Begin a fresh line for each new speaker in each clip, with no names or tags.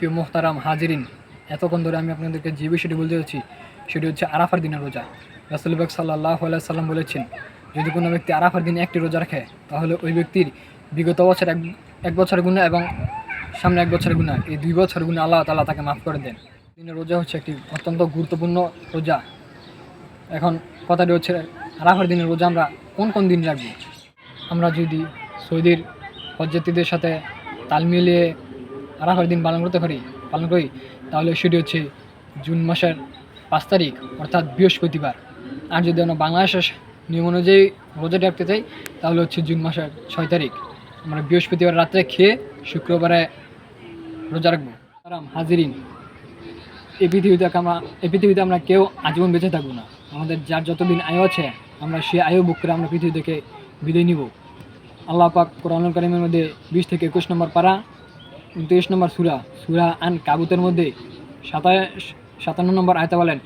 প্রিয় মোহতারাম হাজিরিন, এতক্ষণ ধরে আমি আপনাদেরকে যে বিষয়টি বলতে যাচ্ছি সেটি হচ্ছে আরাফার দিনের রোজা। রাসূল পাক সাল্লাল্লাহু আলাইহি সাল্লাম বলেছেন, যদি কোনো ব্যক্তি আরাফার দিনে একটি রোজা রাখে তাহলে ওই ব্যক্তির বিগত বছর এক বছরের গুনাহ এবং সামনে এক বছরের গুনাহ, এই 2 বছরের গুনাহ আল্লাহ তাআলা তাকে মাফ করে দেন। দিনের রোজা হচ্ছে একটি অত্যন্ত গুরুত্বপূর্ণ রোজা। এখন কথাটি হচ্ছে, আরাফার দিনের রোজা আমরা কোন কোন দিন রাখবো? আমরা যদি সৌদির হজযাত্রীদের সাথে তাল মিলিয়ে আরাফার দিন পালন করি তাহলে সেটি হচ্ছে জুন মাসের 5 তারিখ অর্থাৎ বৃহস্পতিবার। আর যদি আমরা বাংলাদেশের নিয়ম অনুযায়ী রোজাটি রাখতে চাই তাহলে হচ্ছে জুন মাসের 6 তারিখ। আমরা বৃহস্পতিবার রাত্রে খেয়ে শুক্রবারে রোজা রাখবো। হাজিরিন, এই পৃথিবীতে আমরা কেউ আজীবন বেঁচে থাকবো না। আমাদের যার যতদিন আয়ু আছে আমরা সে আয়ু ভোগ করে আমরা পৃথিবী থেকে বিদায় নিব। আল্লাহ পাক কোরআনুল কারীমের মধ্যে 20 থেকে 21 নম্বর পারা 29 নম্বর সূরা আন কাবুতের মধ্যে 57 নম্বর আয়াতে বলেন,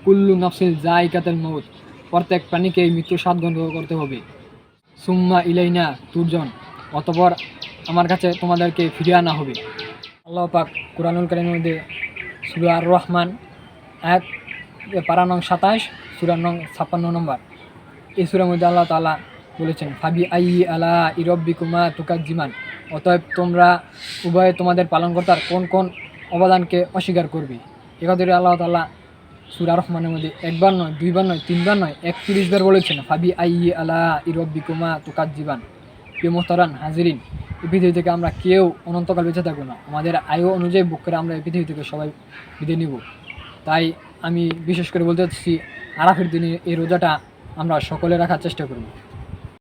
কুল্লু নাফসিন যায়িকাতুল মউত, প্রত্যেক প্রাণীকে এই মৃত্যু স্বাদ গ্রহণ করতে হবে। সুম্মা ইলাইনা তুরজাউন, অতঃপর আমার কাছে তোমাদেরকে ফিরিয়ে আনা হবে। আল্লাহ পাক কোরআনুল কারীমের মধ্যে সূরা আর রহমান আয়াত পারা নং 27, সূরা নং 56 নম্বর, এই সূরার মধ্যে আল্লাহ তাআলা বলেছেন, ফাবি আইয়ি আলা ইরব্বিকুমা তুকাজ্জিমান, অতএব তোমরা উভয়ে তোমাদের পালনকর্তার কোন কোন অবদানকে অস্বীকার করবে। একাধারে আল্লাহ তাআলা সূরা রহমানের মধ্যে একবার নয়, দুইবার নয়, তিনবার নয়, 31 বার বলেছেন, ফাবি আইয়ি আলা ইরব্বিকুমা তুকাজ্জিমান। প্রিয় মোহতারাম হাজিরিন, এই পৃথিবী থেকে আমরা কেউ অনন্তকাল বেঁচে থাকবো না। আমাদের আয়ু অনুযায়ী বুক করে আমরা এই পৃথিবী থেকে সবাই বিদায় নিব। তাই আমি বিশেষ করে বলতে চাচ্ছি, আরাফার দিনে এই রোজাটা আমরা সকলে রাখার চেষ্টা করব।